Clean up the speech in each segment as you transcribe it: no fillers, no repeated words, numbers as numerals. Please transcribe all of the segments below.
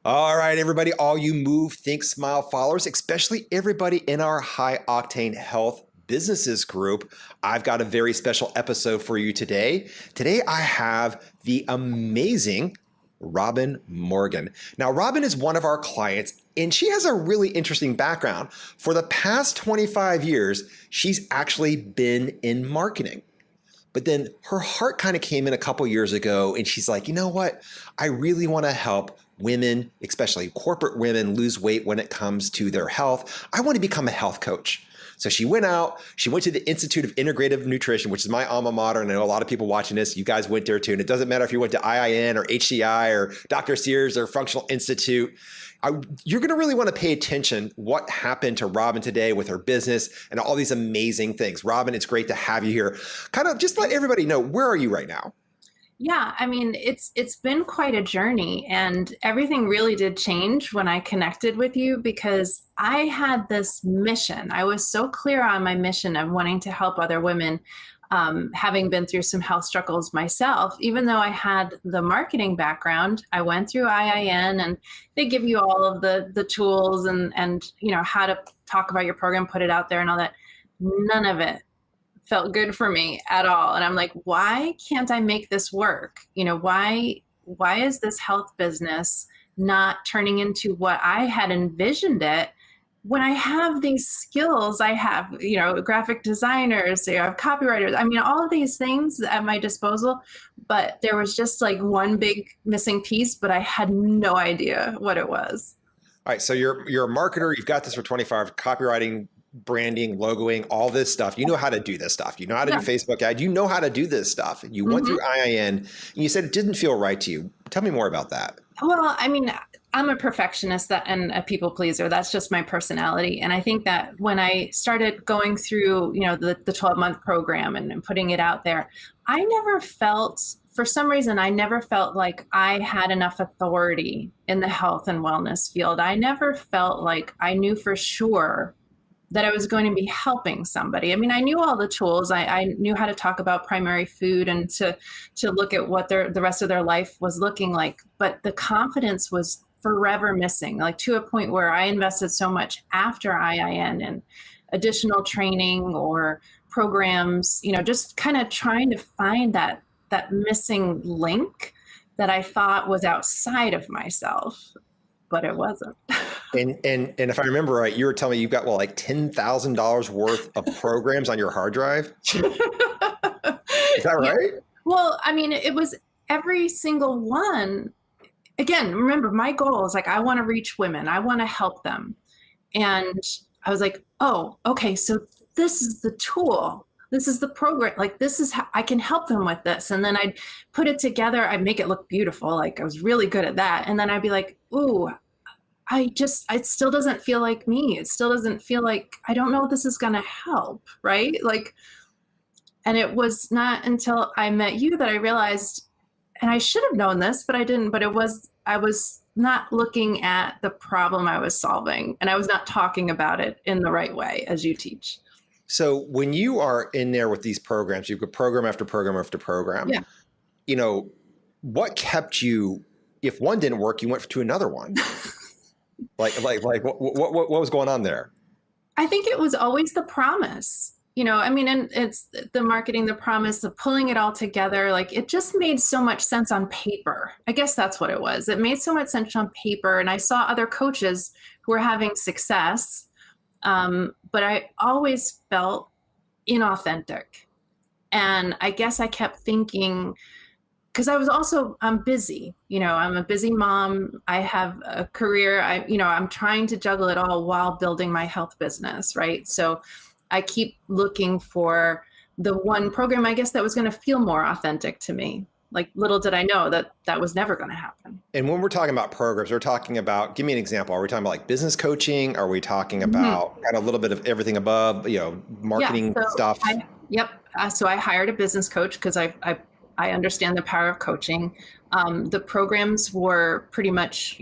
All right, everybody, all you Move, Think, Smile followers, especially everybody in our High Octane Health Businesses group, I've got a very special episode for you today. Today, I have the amazing Robin Morgan. Now, Robin is one of our clients, and she has a really interesting background. For the past 25 years, she's actually been in marketing. But then her heart kind of came in a couple years ago, and she's like, you know what? I really want to help women, especially corporate women, lose weight when it comes to their health. I want to become a health coach. So she went out, she went to the Institute of Integrative Nutrition, which is my alma mater. And I know a lot of people watching this, you guys went there too. And it doesn't matter if you went to IIN or HCI or Dr. Sears or Functional Institute. You're going to really want to pay attention what happened to Robin today with her business and all these amazing things. Robin, it's great to have you here. Kind of just let everybody know, where are you right now? Yeah, I mean, it's been quite a journey, and everything really did change when I connected with you because I had this mission. I was so clear on my mission of wanting to help other women, having been through some health struggles myself. Even though I had the marketing background, I went through IIN, and they give you all of the tools and how to talk about your program, put it out there, and all that. None of it felt good for me at all. And I'm like, why can't I make this work? Why is this health business not turning into what I had envisioned it when I have these skills? I have, graphic designers, I have copywriters. I mean, all of these things at my disposal, but there was just like one big missing piece, but I had no idea what it was. All right, so you're a marketer. You've got this for 25, copywriting, branding, logoing, all this stuff. You know how to do this stuff. You know how to do Yeah. Facebook ads. You know how to do this stuff. You went Mhm. through IIN and you said it didn't feel right to you. Tell me more about that. Well, I mean, I'm a perfectionist and a people pleaser. That's just my personality. And I think that when I started going through, the 12-month program and putting it out there, I never felt, for some reason, I never felt like I had enough authority in the health and wellness field. I never felt like I knew for sure that I was going to be helping somebody. I mean, I knew all the tools. I knew how to talk about primary food and to look at what the rest of their life was looking like. But the confidence was forever missing, like to a point where I invested so much after IIN and additional training or programs, just kind of trying to find that missing link that I thought was outside of myself, but it wasn't. And if I remember right, you were telling me you've got like $10,000 worth of programs on your hard drive. Is that Yeah. right? Well, I mean, it was every single one. Again, remember, my goal is like, I want to reach women, I want to help them. And I was like, oh, okay, so this is the tool. This is the program. Like, this is how I can help them with this. And then I'd put it together. I'd make it look beautiful. Like, I was really good at that. And then I'd be like, ooh, it still doesn't feel like me. It still doesn't feel like, I don't know if this is going to help. Right. Like, and it was not until I met you that I realized, and I should have known this, but I didn't, but I was not looking at the problem I was solving, and I was not talking about it in the right way as you teach. So when you are in there with these programs, you've got program after program after program, Yeah. you know, what kept you, if one didn't work, you went to another one. What was going on there? I think it was always the promise. I mean, and it's the marketing, the promise of pulling it all together. Like, it just made so much sense on paper. I guess that's what it was. It made so much sense on paper. And I saw other coaches who were having success. But I always felt inauthentic. And I guess I kept thinking, because I'm busy, I'm a busy mom. I have a career. I'm trying to juggle it all while building my health business. Right. So I keep looking for the one program, I guess, that was going to feel more authentic to me. Like, little did I know that that was never going to happen. And when we're talking about programs, we're talking about, give me an example. Are we talking about like business coaching? Are we talking Mhm. about kind of a little bit of everything above, Yeah. marketing stuff? Yep. So I hired a business coach because I understand the power of coaching. The programs were pretty much,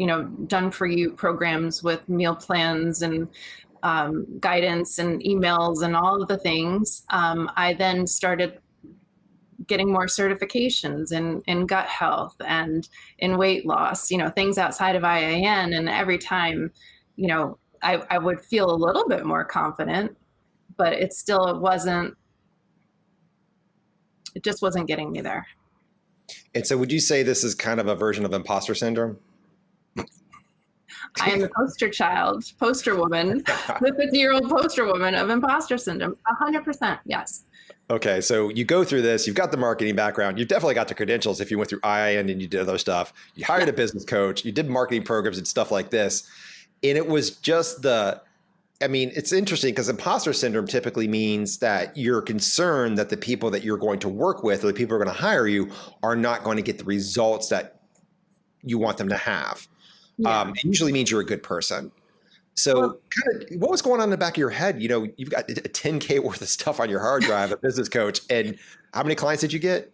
done for you programs with meal plans and guidance and emails and all of the things. I then started getting more certifications in gut health and in weight loss, things outside of IAN. And every time, I would feel a little bit more confident, but it just wasn't getting me there. And so would you say this is kind of a version of imposter syndrome? I am the poster woman, the 50-year-old poster woman of imposter syndrome. 100%. Yes. Okay. So you go through this, you've got the marketing background. You've definitely got the credentials if you went through IIN and you did other stuff. You hired a business coach, you did marketing programs and stuff like this. And it was just it's interesting because imposter syndrome typically means that you're concerned that the people that you're going to work with or the people who are going to hire you are not going to get the results that you want them to have. Yeah. It usually means you're a good person. So what was going on in the back of your head? You've got a 10K worth of stuff on your hard drive, a business coach, and how many clients did you get?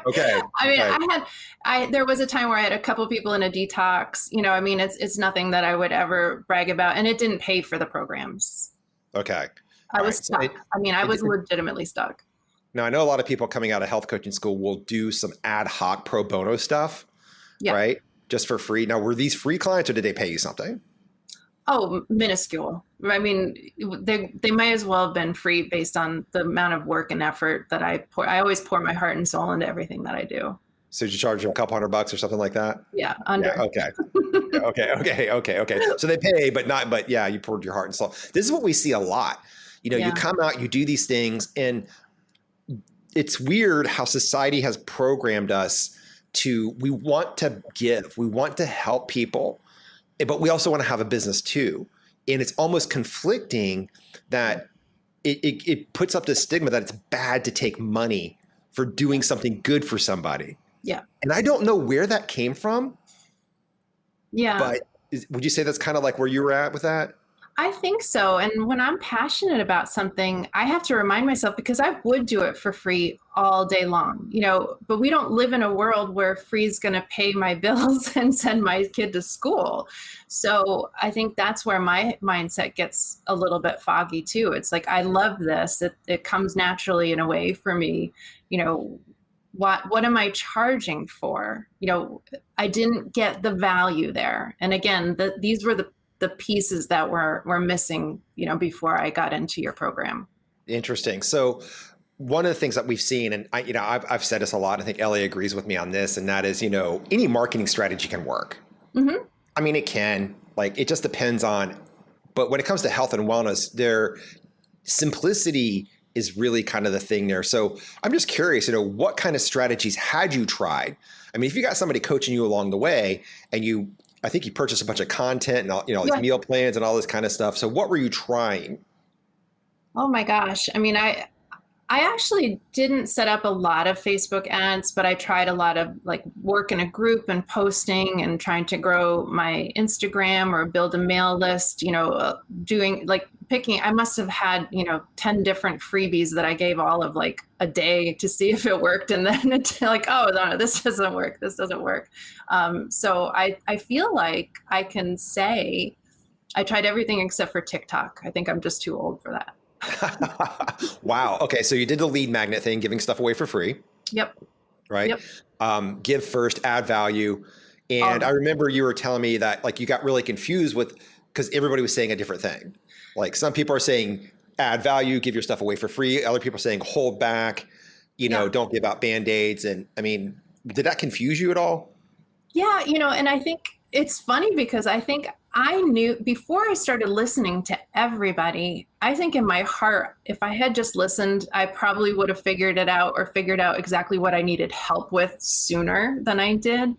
Okay. There was a time where I had a couple people in a detox, it's nothing that I would ever brag about, and it didn't pay for the programs. Okay. I was stuck. I was legitimately stuck. Now, I know a lot of people coming out of health coaching school will do some ad hoc pro bono stuff, right? Just for free. Now, were these free clients or did they pay you something? Oh, minuscule. They might as well have been free based on the amount of work and effort that I pour. I always pour my heart and soul into everything that I do. So did you charge them a couple $100 or something like that? Yeah, under. Yeah, okay. So they pay, but you poured your heart and soul. This is what we see a lot. You come out, you do these things, and it's weird how society has programmed us we want to give, we want to help people, but we also want to have a business too. And it's almost conflicting that it puts up this stigma that it's bad to take money for doing something good for somebody. Yeah. And I don't know where that came from. Yeah. But would you say that's kind of like where you were at with that? I think so. And when I'm passionate about something, I have to remind myself, because I would do it for free all day long, but we don't live in a world where free is going to pay my bills and send my kid to school. So I think that's where my mindset gets a little bit foggy too. It's like, I love this. It comes naturally in a way for me. What am I charging for? I didn't get the value there. And again, these were the pieces that were missing, before I got into your program. Interesting. So one of the things that we've seen, and I've said this a lot, I think Ellie agrees with me on this, and that is, any marketing strategy can work. Mm-hmm. It can, it just depends on, but when it comes to health and wellness, their simplicity is really kind of the thing there. So I'm just curious, what kind of strategies had you tried? If you got somebody coaching you along the way and I think you purchased a bunch of content and these meal plans and all this kind of stuff. So what were you trying? Oh my gosh. I actually didn't set up a lot of Facebook ads, but I tried a lot of work in a group and posting and trying to grow my Instagram or build a mail list, I must have had, 10 different freebies that I gave all of a day to see if it worked. And then it's oh, no, this doesn't work. This doesn't work. So I feel like I can say I tried everything except for TikTok. I think I'm just too old for that. Wow. Okay. So you did the lead magnet thing, giving stuff away for free. Yep. Right. Yep. Give first, add value. And I remember you were telling me that you got really confused because everybody was saying a different thing. Some people are saying add value, give your stuff away for free. Other people are saying hold back, don't give out Band-Aids. And did that confuse you at all? Yeah. And I think it's funny because I think I knew before I started listening to everybody, I think in my heart, if I had just listened, I probably would have figured it out or figured out exactly what I needed help with sooner than I did.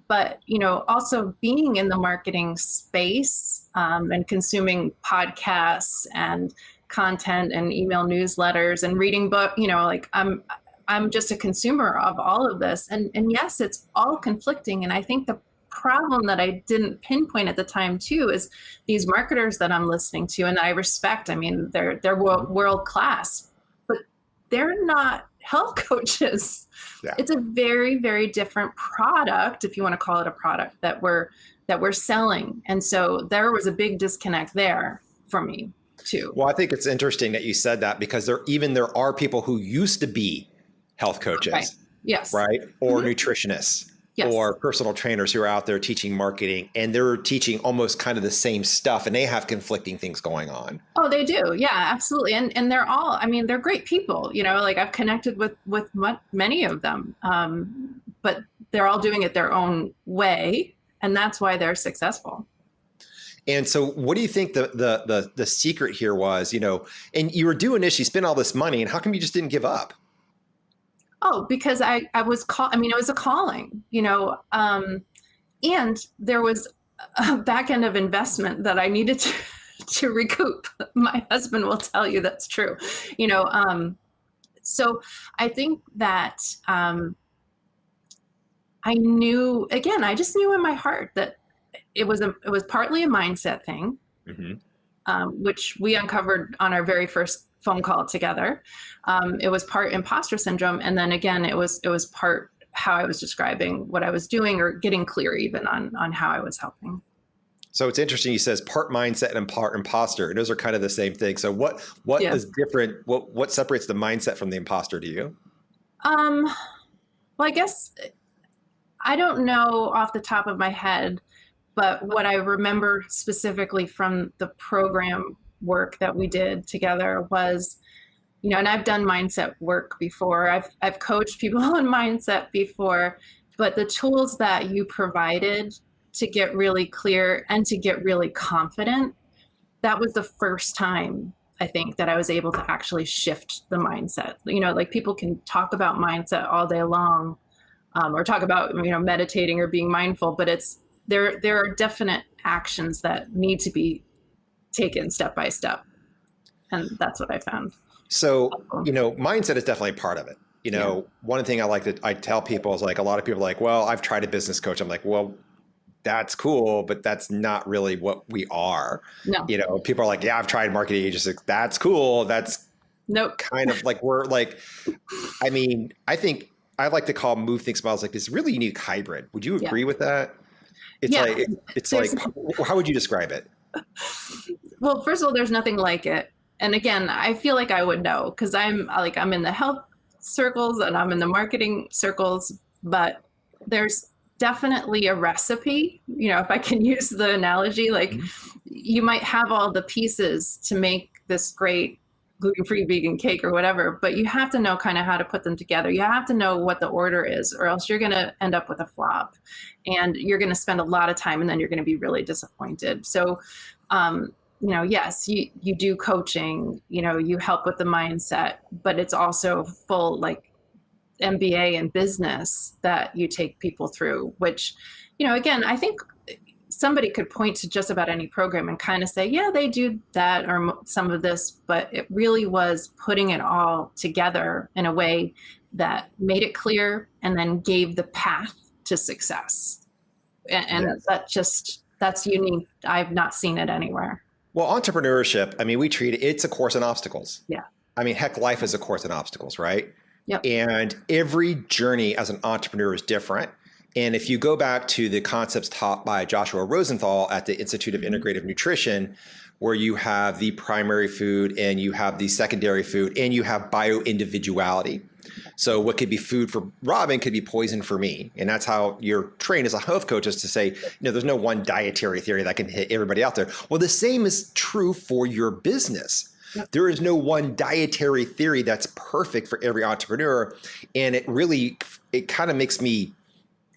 But, also being in the marketing space and consuming podcasts and content and email newsletters and reading book, I'm just a consumer of all of this. And yes, it's all conflicting. And I think the problem that I didn't pinpoint at the time too is these marketers that I'm listening to and I respect. They're world class, but they're not health coaches. Yeah. It's a very, very different product, if you want to call it a product, that we're selling. And so there was a big disconnect there for me. too. Well, I think it's interesting that you said that because there are people who used to be health Right. coaches, Yes. right? Or nutritionists Yes. or personal trainers who are out there teaching marketing, and they're teaching almost kind of the same stuff and they have conflicting things going on. Oh, they do. Yeah, absolutely. And they're all, I mean, they're great people, like I've connected with many of them. But they're all doing it their own way, and that's why they're successful. And so what do you think the secret here was, and you were doing this, you spent all this money, and how come you just didn't give up? Oh, because I was I mean, it was a calling, and there was a back end of investment that I needed to recoup. My husband will tell you that's true, so I think that I just knew in my heart that it was partly a mindset thing, which we uncovered on our very first phone call together. It was part imposter syndrome, and then again, it was part how I was describing what I was doing, or getting clear even on how I was helping. So it's interesting. He says part mindset and part imposter, and those are kind of the same thing. So what Yeah. is different? What separates the mindset from the imposter to you? Well, I guess I don't know off the top of my head, but what I remember specifically from the program work that we did together was, and I've done mindset work before. I've coached people on mindset before, but the tools that you provided to get really clear and to get really confident, that was the first time I think that I was able to actually shift the mindset. Like people can talk about mindset all day long, or talk about, meditating or being mindful, but there are definite actions that need to be taken step by step. And that's what I found. So, mindset is definitely part of it. One thing I tell people is, like, a lot of people are like, well, I've tried a business coach. I'm like, well, that's cool, but that's not really what we are. No. People are like, yeah, I've tried marketing agencies. That's cool. That's nope. Kind of like, we're like, I mean, I think I like to call Move Think Smiles like this really unique hybrid. Would you agree with that? It's like, how would you describe it? Well, first of all, there's nothing like it. And again, I feel like I would know, because I'm in the health circles and I'm in the marketing circles, but there's definitely a recipe. If I can use the analogy, like you might have all the pieces to make this great gluten-free vegan cake or whatever, but you have to know kind of how to put them together. You have to know what the order is, or else you're going to end up with a flop, and you're going to spend a lot of time and then you're going to be really disappointed. So, yes, you do coaching, you help with the mindset, but it's also full like MBA in business that you take people through, which, again, I think somebody could point to just about any program and kind of say, yeah, they do that or some of this, but it really was putting it all together in a way that made it clear and then gave the path to success. And yes, that's unique. I've not seen it anywhere. Well, entrepreneurship, I mean, we treat it, it's a course in obstacles. Yeah. I mean, heck, life is a course in obstacles, right? Yep. And every journey as an entrepreneur is different. And if you go back to the concepts taught by Joshua Rosenthal at the Institute of Integrative Nutrition, where you have the primary food and you have the secondary food and you have bio-individuality. So what could be food for Robin could be poison for me. And that's how you're trained as a health coach, is to say, there's no one dietary theory that can hit everybody out there. Well, the same is true for your business. Yep. There is no one dietary theory that's perfect for every entrepreneur. And it kind of makes me,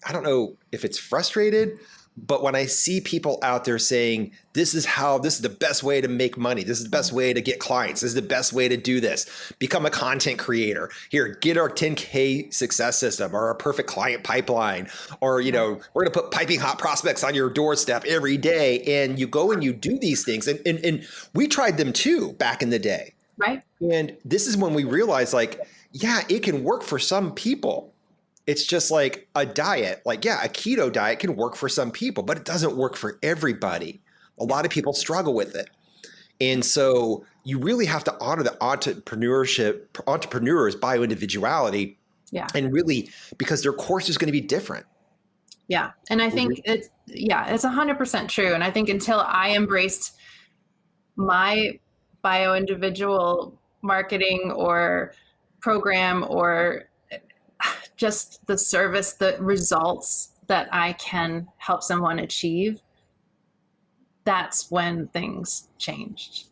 I don't know if it's frustrated, but when I see people out there saying, this is the best way to make money, this is the best way to get clients, this is the best way to do this, become a content creator, here, get our 10K success system or our perfect client pipeline, or, we're going to put piping hot prospects on your doorstep every day. And you go and you do these things. And we tried them too back in the day. Right. And this is when we realized, like, yeah, it can work for some people. It's just like a diet. Like, yeah, a keto diet can work for some people, but it doesn't work for everybody. A lot of people struggle with it. And so you really have to honor the entrepreneurs' bio-individuality. Yeah. And really, because their course is going to be different. Yeah. And I think it's 100% true. And I think until I embraced my bio-individual marketing or program or just the service, the results that I can help someone achieve, that's when things changed.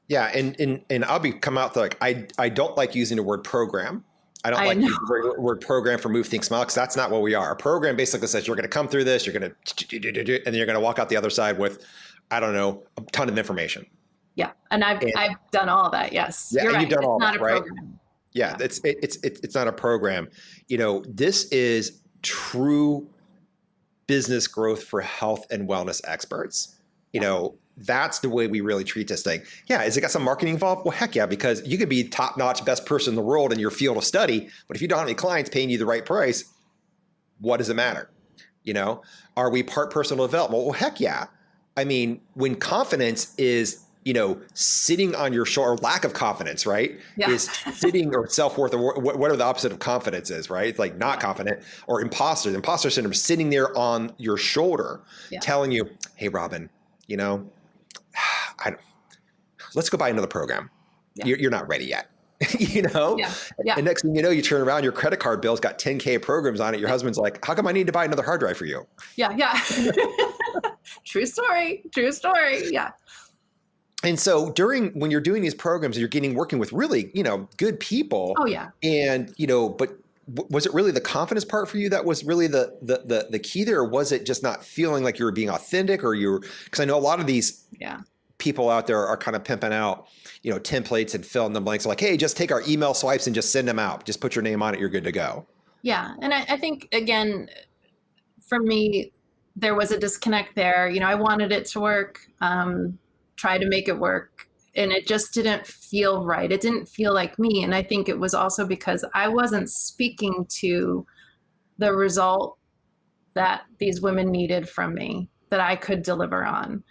Yeah, and I'll be come out like I don't like using the word program. I don't I like know. using the word program for Move Think Smile because that's not what we are. A program basically says you're going to come through this, you're going to and then you're going to walk out the other side with, I don't know, a ton of information. Yeah. And And I've done all that. Yes. yeah, You're and you've right. done It's all not that, a right? program. Yeah, Yeah. it's not a program. This is true business growth for health and wellness experts. Yeah. That's the way we really treat this thing. Yeah, is it got some marketing involved? Well, heck yeah, because you could be top-notch best person in the world in your field of study, but if you don't have any clients paying you the right price, what does it matter? Are we part personal development? Well, heck yeah. I mean, when confidence is, sitting on your shoulder, lack of confidence, right? Yeah. Is sitting or self-worth or whatever the opposite of confidence is, right? It's like not Yeah. confident or imposter syndrome sitting there on your shoulder Yeah. telling you, hey, Robin, you know, I, let's go buy another program. Yeah. You're not ready yet. you know Yeah. Yeah. And next thing you know, you turn around, your credit card bill's got 10K programs on it. Your husband's like, how come I need to buy another hard drive for you? Yeah. Yeah. True story. True story. Yeah. And so when you're doing these programs, you're working with really, good people. Oh yeah. And, but was it really the confidence part for you that was really the key there? Or was it just not feeling like you were being authentic because I know a lot of these people out there are kind of pimping out, templates and fill in the blanks like, hey, just take our email swipes and just send them out. Just put your name on it. You're good to go. Yeah. And I think, again, for me, there was a disconnect there. I wanted it to work, try to make it work. And it just didn't feel right. It didn't feel like me. And I think it was also because I wasn't speaking to the result that these women needed from me that I could deliver on.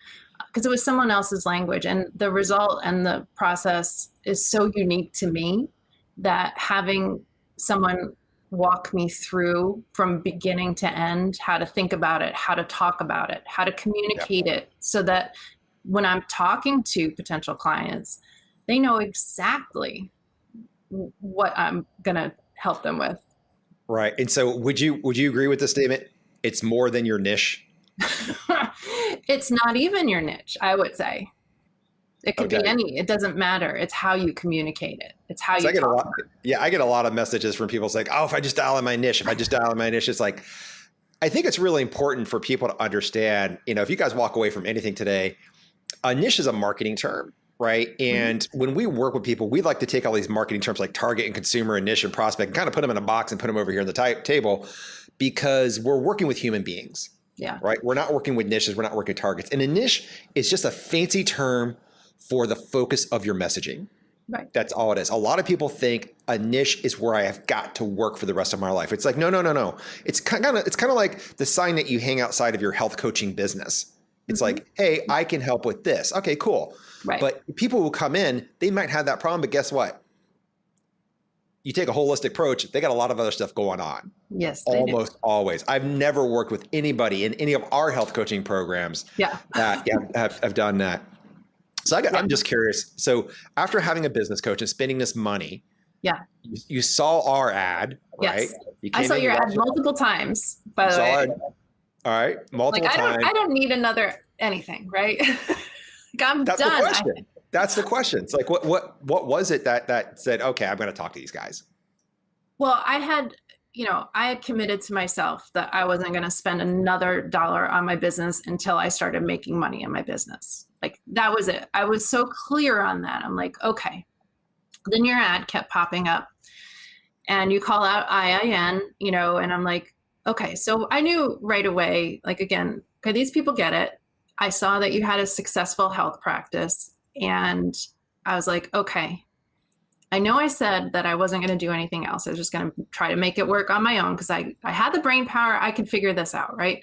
Because it was someone else's language, and the result and the process is so unique to me that having someone walk me through from beginning to end how to think about it, how to talk about it, how to communicate it, so that when I'm talking to potential clients, they know exactly what I'm going to help them with. Right. And so would you agree with the statement? It's more than your niche. It's not even your niche, I would say. It could be it doesn't matter. It's how you communicate it. It's how you talk. I get a lot of messages from people saying, oh, if I just dial in my niche, it's like, I think it's really important for people to understand, if you guys walk away from anything today, a niche is a marketing term, right? And when we work with people, we like to take all these marketing terms like target and consumer and niche and prospect and kind of put them in a box and put them over here on the table because we're working with human beings. Yeah. Right. We're not working with niches. We're not working with targets. And a niche is just a fancy term for the focus of your messaging. Right. That's all it is. A lot of people think a niche is where I have got to work for the rest of my life. It's like, no. It's kind of like the sign that you hang outside of your health coaching business. It's like, hey, I can help with this. Okay, cool. Right. But people who come in, they might have that problem, but guess what? You take a holistic approach, they got a lot of other stuff going on. Yes, almost always. I've never worked with anybody in any of our health coaching programs that have done that. So I'm just curious. So after having a business coach and spending this money, you saw our ad, right? Yes. I saw your ad multiple times, by the way. All right, multiple times. I don't need another anything, right? I'm That's done. The question. That's the question. It's like, what was it that said, okay, I'm going to talk to these guys? Well, I had committed to myself that I wasn't going to spend another dollar on my business until I started making money in my business. Like, that was it. I was so clear on that. I'm like, okay. Then your ad kept popping up and you call out IIN, and I'm like, okay. So I knew right away, like, again, okay, these people get it. I saw that you had a successful health practice. And I was like, okay, I know I said that I wasn't going to do anything else. I was just going to try to make it work on my own because I had the brain power. I could figure this out, right?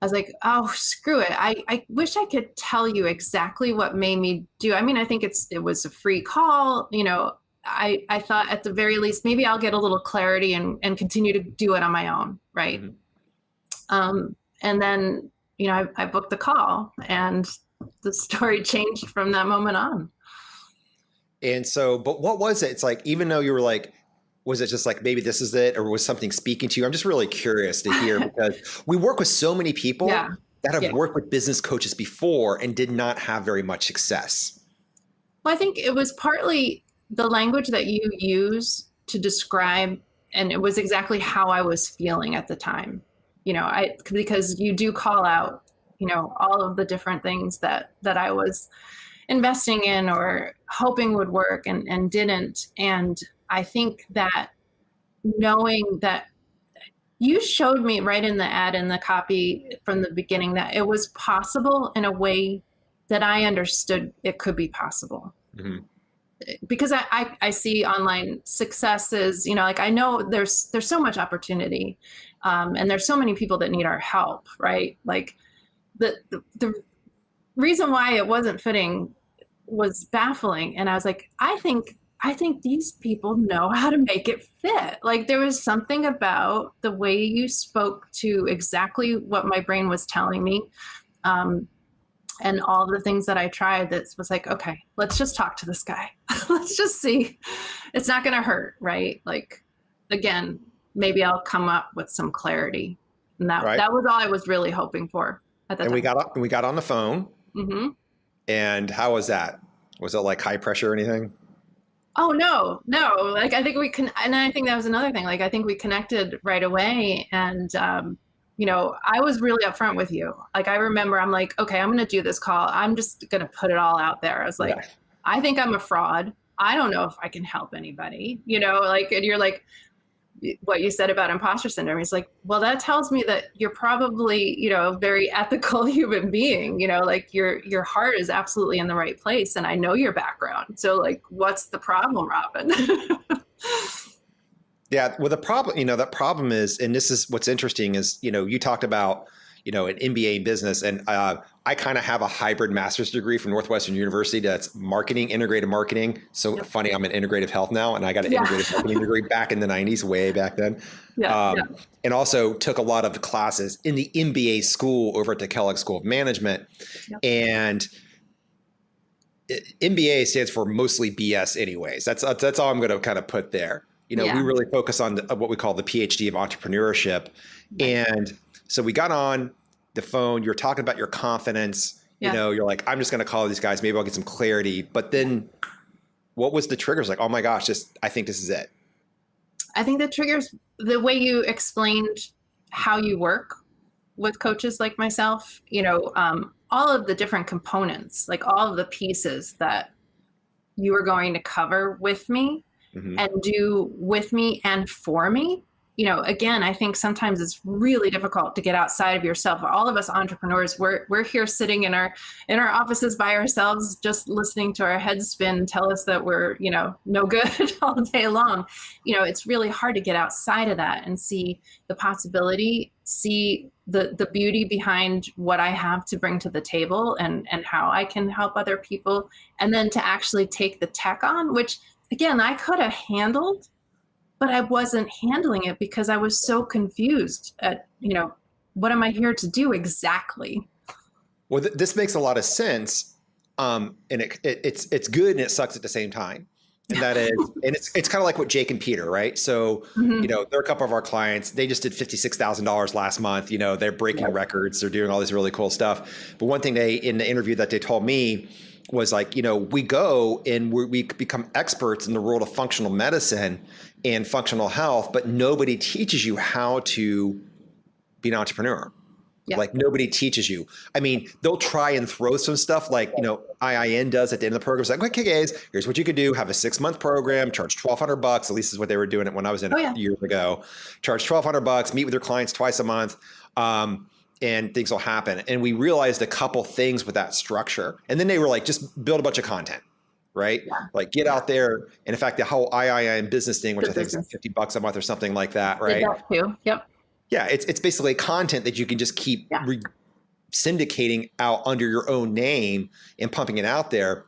I was like, oh, screw it. I wish I could tell you exactly what made me do. I mean, I think it was a free call. I thought at the very least, maybe I'll get a little clarity and continue to do it on my own, right? Mm-hmm. And then, I booked the call and the story changed from that moment on. And so, but what was it? It's like, even though you were like, was it just like, maybe this is it, or was something speaking to you? I'm just really curious to hear because we work with so many Yeah. people that have Yeah. worked with business coaches before and did not have very much success. Well, I think it was partly the language that you use to describe, and it was exactly how I was feeling at the time. Because you do call out, all of the different things that I was investing in or hoping would work and didn't. And I think that knowing that you showed me right in the ad in the copy from the beginning that it was possible in a way that I understood it could be possible. Mhm. Because I see online successes, like I know there's so much opportunity, and there's so many people that need our help, right? Like the reason why it wasn't fitting was baffling, and I was like, I think these people know how to make it fit. Like there was something about the way you spoke to exactly what my brain was telling me. And all the things that I tried that was like, okay, let's just talk to this guy. Let's just see. It's not going to hurt, right? Like, again, maybe I'll come up with some clarity. And Right. that was all I was really hoping for at that And time. we got on the phone. Mm-hmm. And how was that? Was it like high pressure or anything? Oh, no, no. Like, I think we can, and I think that was another thing. Like, I think we connected right away. And, I was really upfront with you. Like, I remember I'm like, okay, I'm going to do this call. I'm just going to put it all out there. I was like, Yeah. I think I'm a fraud. I don't know if I can help anybody, and you're like, what you said about imposter syndrome. He's like, well, that tells me that you're probably, a very ethical human being, like your heart is absolutely in the right place. And I know your background. So like, what's the problem, Robin? Yeah. Well, that problem is, and this is what's interesting is, you talked about, an MBA in business, and I kind of have a hybrid master's degree from Northwestern University that's marketing, integrative marketing. So Yep. funny, I'm in integrative health now, and I got an Yeah. integrative marketing degree back in the 90s, way back then. Yeah. And also took a lot of classes in the MBA school over at the Kellogg School of Management. Yep. And MBA stands for mostly BS anyways. That's all I'm going to kind of put there. We really focus on what we call the PhD of entrepreneurship. Right. And so we got on the phone, you're talking about your confidence, you're like, I'm just going to call these guys. Maybe I'll get some clarity. But then what was the triggers? Like, oh my gosh, I think this is it. I think the triggers, the way you explained how you work with coaches like myself, all of the different components, like all of the pieces that you were going to cover with me and do with me and for me. Again, I think sometimes it's really difficult to get outside of yourself. All of us entrepreneurs, we're here sitting in our offices by ourselves, just listening to our heads spin, tell us that we're, no good all day long. It's really hard to get outside of that and see the possibility, see the beauty behind what I have to bring to the table and how I can help other people. And then to actually take the tech on, which again, I could have handled, but I wasn't handling it because I was so confused at, what am I here to do exactly? Well, this makes a lot of sense. And it's good and it sucks at the same time. And that is, and it's kind of like what Jake and Peter, right? So, they're a couple of our clients. They just did $56,000 last month. They're breaking records. They're doing all this really cool stuff. But one thing in the interview that they told me was like, we go and we become experts in the world of functional medicine and functional health, but nobody teaches you how to be an entrepreneur. Yeah. Like nobody teaches you. I mean, they'll try and throw some stuff like, IIN does at the end of the program. It's like, okay, guys, here's what you could do. Have a 6-month program, charge $1,200. At least is what they were doing it when I was in it years ago. Charge $1,200, meet with your clients twice a month. And things will happen. And we realized a couple things with that structure. And then they were like, just build a bunch of content, right? Yeah. Like get out there. And in fact, the whole IIN business thing, which I think is like $50 a month or something like that, right? Did that too. Yep. Yeah, it's basically content that you can just keep syndicating out under your own name and pumping it out there.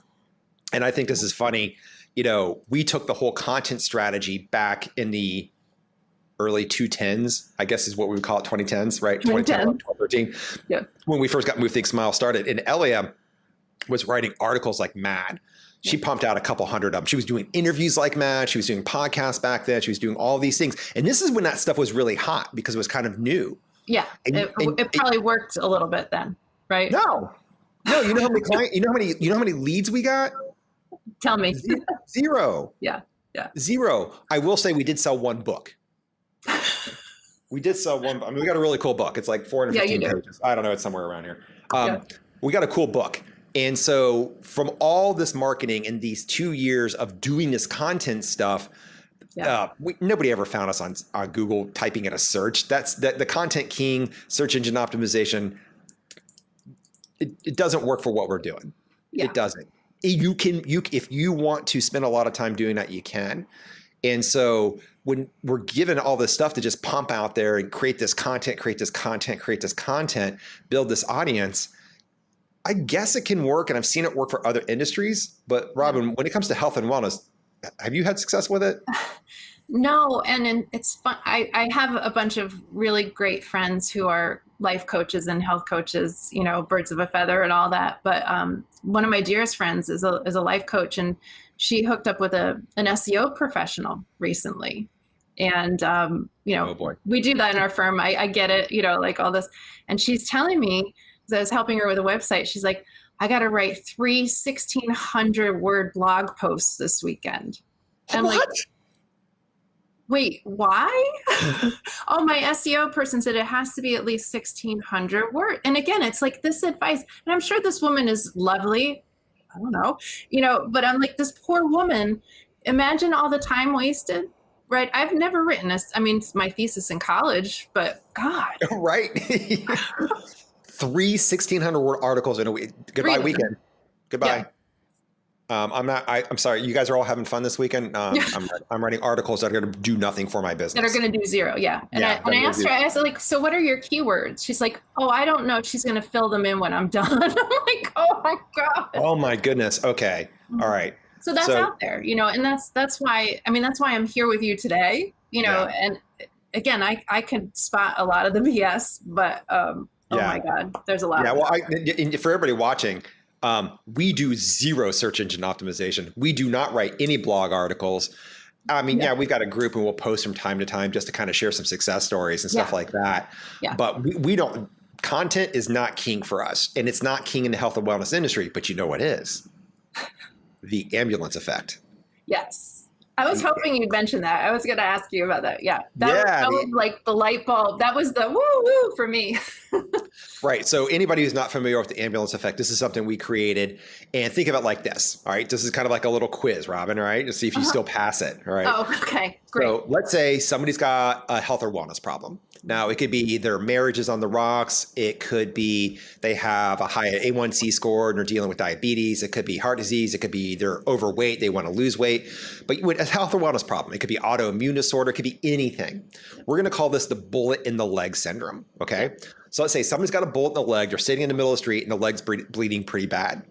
And I think this is funny. We took the whole content strategy back in the early 2010s, I guess is what we would call it, 2010s, right? 2010, 2013. Yeah. When we first got Move Think Smile started. And Elia was writing articles like mad. She pumped out a couple hundred of them. She was doing interviews like mad. She was doing podcasts back then. She was doing all these things. And this is when that stuff was really hot because it was kind of new. Yeah. It probably worked a little bit then, right? No, you know how many clients, you know how many leads we got? Tell me. Zero. Yeah. Zero. I will say we did sell one book. We did sell one. I mean, we got a really cool book. It's like 415 pages. I don't know. It's somewhere around here. We got a cool book. And so from all this marketing and these 2 years of doing this content stuff, nobody ever found us on Google typing in a search. That's the Content King, search engine optimization. It doesn't work for what we're doing. Yeah. It doesn't. If you want to spend a lot of time doing that, you can. And so when we're given all this stuff to just pump out there and create this content, build this audience, I guess it can work. And I've seen it work for other industries. But Robin, when it comes to health and wellness, have you had success with it? No. And it's fun. I have a bunch of really great friends who are life coaches and health coaches, birds of a feather and all that. But one of my dearest friends is a life coach, and she hooked up with an SEO professional recently. And, oh boy. We do that in our firm. I get it, like all this. And she's telling me, because I was helping her with a website, she's like, I got to write 3 1,600-word blog posts this weekend. And I'm like, wait, why? Oh, my SEO person said it has to be at least 1,600 words. And again, it's like this advice. And I'm sure this woman is lovely. I don't know, but I'm like, this poor woman, imagine all the time wasted, right? I've never written this. I mean, it's my thesis in college, but God. Right. 3 1,600-word articles in a week. Goodbye weekend. Goodbye. Yeah. I'm sorry. You guys are all having fun this weekend. I'm writing articles that are going to do nothing for my business. That are going to do zero. Yeah. And I asked her, like, so what are your keywords? She's like, oh, I don't know. She's going to fill them in when I'm done. I'm like, oh my God. Oh my goodness. Okay. All right. So that's out there, and that's why I'm here with you today, and again, I can spot a lot of the BS, but, oh my God, there's a lot. Yeah. Well, for everybody watching, we do zero search engine optimization. We do not write any blog articles. I mean, we've got a group and we'll post from time to time just to kind of share some success stories and stuff like that. Yeah. But we don't, content is not king for us, and it's not king in the health and wellness industry, but you know what is? The ambulance effect. Yes. I was hoping you'd mention that. I was going to ask you about that. Yeah. That was like the light bulb. That was the woo for me. Right. So anybody who's not familiar with the ambulance effect, this is something we created. And think of it like this. All right. This is kind of like a little quiz, Robin. All right. To see if you still pass it. All right. Oh, okay. Great. So let's say somebody's got a health or wellness problem. Now, it could be their marriage is on the rocks. It could be they have a high A1C score and they're dealing with diabetes. It could be heart disease. It could be they're overweight. They want to lose weight. But with a health or wellness problem, it could be autoimmune disorder. It could be anything. We're going to call this the bullet in the leg syndrome. Okay. So let's say somebody's got a bullet in the leg. They're sitting in the middle of the street and the leg's bleeding pretty bad.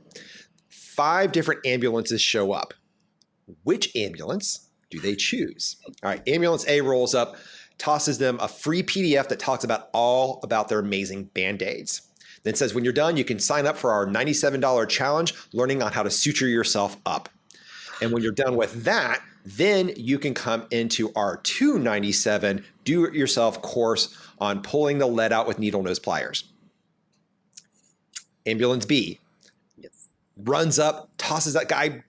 5 different ambulances show up. Which ambulance do they choose? All right. Ambulance A rolls up, tosses them a free PDF that talks all about their amazing Band-Aids. Then says, when you're done, you can sign up for our $97 challenge, learning on how to suture yourself up. And when you're done with that, then you can come into our $297 do-it-yourself course on pulling the lead out with needle nose pliers. Ambulance B runs up, tosses that guy,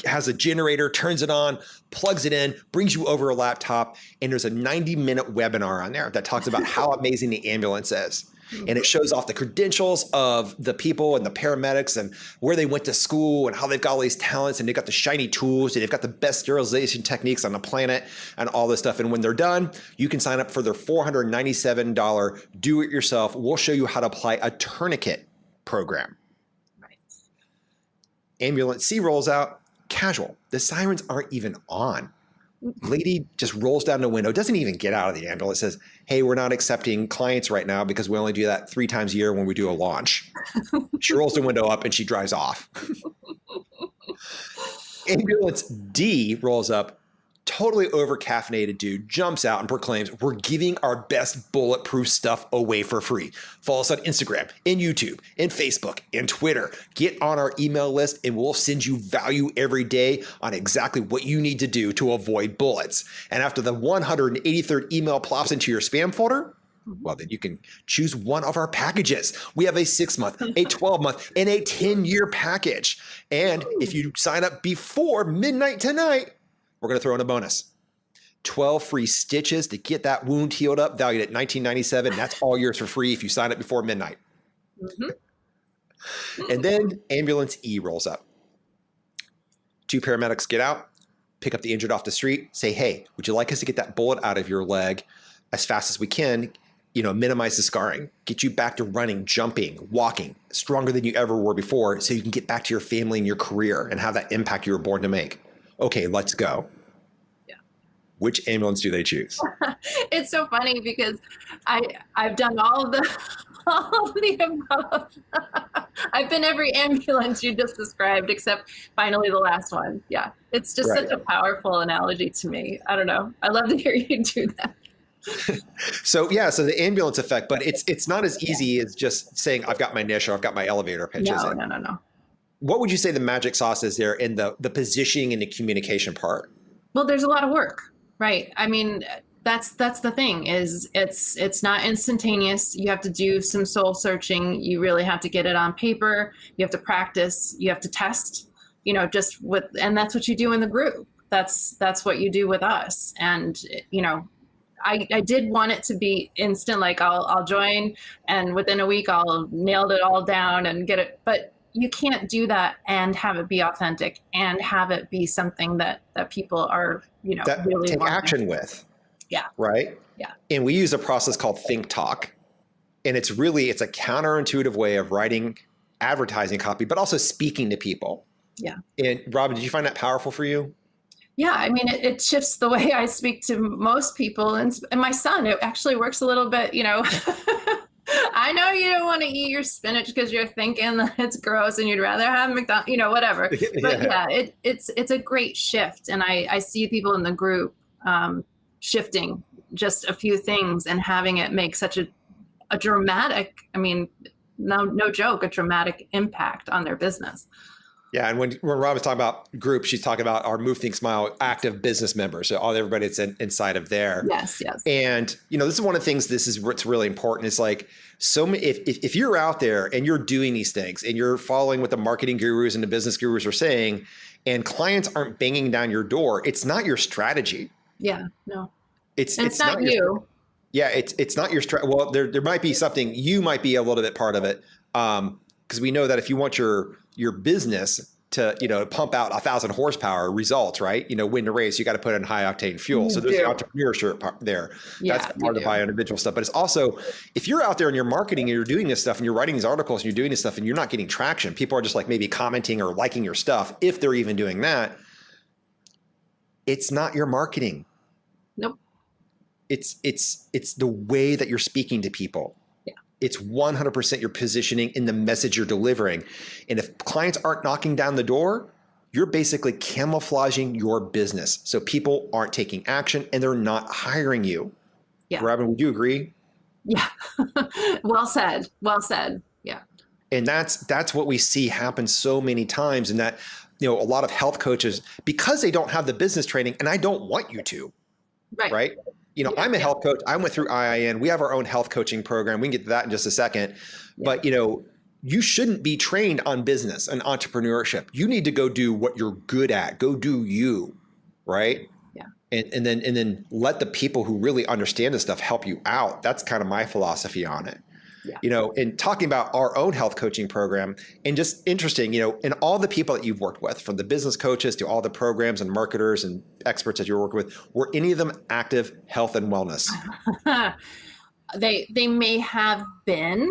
has a generator, turns it on, plugs it in, brings you over a laptop, and there's a 90-minute webinar on there that talks about how amazing the ambulance is. And it shows off the credentials of the people and the paramedics and where they went to school and how they've got all these talents and they've got the shiny tools and they've got the best sterilization techniques on the planet and all this stuff. And when they're done, you can sign up for their $497 do-it-yourself. We'll show you how to apply a tourniquet program. Right. Ambulance C rolls out. Casual. The sirens aren't even on. Lady just rolls down the window, doesn't even get out of the ambulance, says, hey, we're not accepting clients right now because we only do that 3 times a year when we do a launch. She rolls the window up and she drives off. Ambulance D rolls up, totally over caffeinated dude jumps out and proclaims, we're giving our best bulletproof stuff away for free. Follow us on Instagram and YouTube and Facebook and Twitter. Get on our email list and we'll send you value every day on exactly what you need to do to avoid bullets. And after the 183rd email plops into your spam folder, well, then you can choose one of our packages. We have a 6-month, a 12-month, and a 10-year package. And if you sign up before midnight tonight, we're going to throw in a bonus. 12 free stitches to get that wound healed up, valued at $19.97. That's all yours for free if you sign up before midnight. And then Ambulance E rolls up. 2 paramedics get out, pick up the injured off the street, say, hey, would you like us to get that bullet out of your leg as fast as we can? Minimize the scarring, get you back to running, jumping, walking, stronger than you ever were before, so you can get back to your family and your career and have that impact you were born to make. Okay, let's go. Yeah. Which ambulance do they choose? It's so funny because I've done all of the above. I've been every ambulance you just described, except finally the last one. Yeah, it's just such a powerful analogy to me. I don't know. I love to hear you do that. So the ambulance effect, but it's not as easy as just saying I've got my niche or I've got my elevator pitch. No. What would you say the magic sauce is there in the positioning and the communication part? Well, there's a lot of work, right? I mean, that's the thing is it's not instantaneous. You have to do some soul searching. You really have to get it on paper. You have to practice. You have to test. And that's what you do in the group. That's what you do with us. And I did want it to be instant, like I'll join and within a week I'll nailed it all down and get it. But you can't do that and have it be authentic and have it be something that people are, that really take wanting. Action with. Yeah. Right? Yeah. And we use a process called Think Talk. And it's a counterintuitive way of writing advertising copy, but also speaking to people. Yeah. And Robin, did you find that powerful for you? Yeah, I mean, it shifts the way I speak to most people. And my son, it actually works a little bit, I know you don't want to eat your spinach because you're thinking that it's gross and you'd rather have McDonald's, whatever. But it's a great shift. And I see people in the group shifting just a few things and having it make such a dramatic, no joke, a dramatic impact on their business. Yeah, and when Robin's talking about groups, she's talking about our Move, Think, Smile active business members. So everybody that's inside of there. Yes. And this is one of the things. This is what's really important. It's like if you're out there and you're doing these things and you're following what the marketing gurus and the business gurus are saying, and clients aren't banging down your door, it's not your strategy. Yeah, no, it's not you. Yeah, it's not your strategy. Well, there might be something, you might be a little bit part of it, because we know that if you want your business to pump out 1,000 horsepower results, right? Win the race, you got to put in high octane fuel. So there's the entrepreneurship part there. That's part of the individual stuff. But it's also, if you're out there and you're marketing and you're doing this stuff and you're writing these articles and you're doing this stuff and you're not getting traction, people are just like maybe commenting or liking your stuff, if they're even doing that, it's not your marketing. Nope. It's the way that you're speaking to people. It's 100% your positioning in the message you're delivering. And if clients aren't knocking down the door, you're basically camouflaging your business. So people aren't taking action and they're not hiring you. Yeah. Robin, would you agree? Yeah. Well said. Yeah. And that's what we see happen so many times. And that, a lot of health coaches, because they don't have the business training, and I don't want you to, right? I'm a health coach. I went through IIN. We have our own health coaching program. We can get to that in just a second. Yeah. But, you shouldn't be trained on business and entrepreneurship. You need to go do what you're good at. Go do you, right? Yeah. And then let the people who really understand this stuff help you out. That's kind of my philosophy on it. Yeah. In talking about our own health coaching program, and just interesting, and all the people that you've worked with, from the business coaches to all the programs and marketers and experts that you're working with, were any of them active health and wellness? They may have been,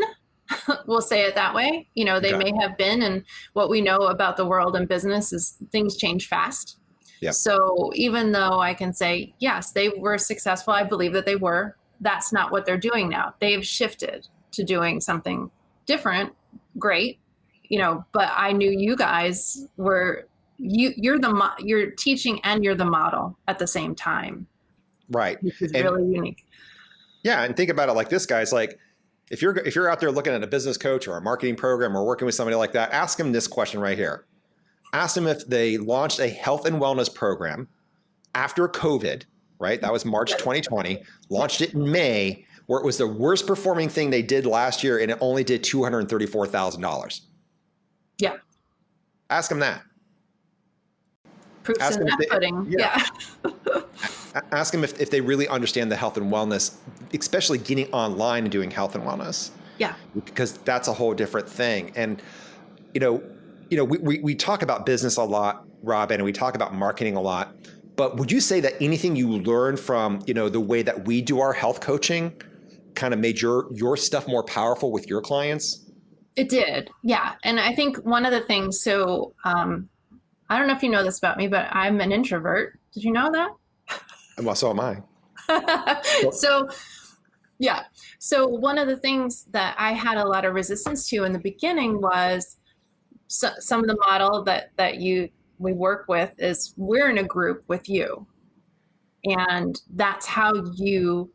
we'll say it that way. They may have been, and what we know about the world and business is things change fast. Yeah. So even though I can say, yes, they were successful, I believe that they were, that's not what they're doing now. They've shifted to doing something different. Great. But I knew you guys were you're teaching and you're the model at the same time, Right. which is And really unique. yeah, and think about it like this, guys. Like, if you're out there looking at a business coach or a marketing program or working with somebody like that, ask them this question right here. Ask them if they launched a health and wellness program after COVID, right? That was March 2020, launched it in May, where it was the worst performing thing they did last year, and it only did $234,000. Yeah. Ask them that. Proofs Ask in them if that they, pudding. yeah. Yeah. Ask them if they really understand the health and wellness, especially getting online and doing health and wellness. Yeah. Because that's a whole different thing. And you know, we talk about business a lot, Robin, and we talk about marketing a lot. But would you say that anything you learned from, the way that we do our health coaching kind of made your stuff more powerful with your clients? It did. Yeah. And I think one of the things, so I don't know if you know this about me, but I'm an introvert. Did you know that? Well, so am I. So, yeah. So one of the things that I had a lot of resistance to in the beginning was some of the model that we work with is we're in a group with you, and that's how you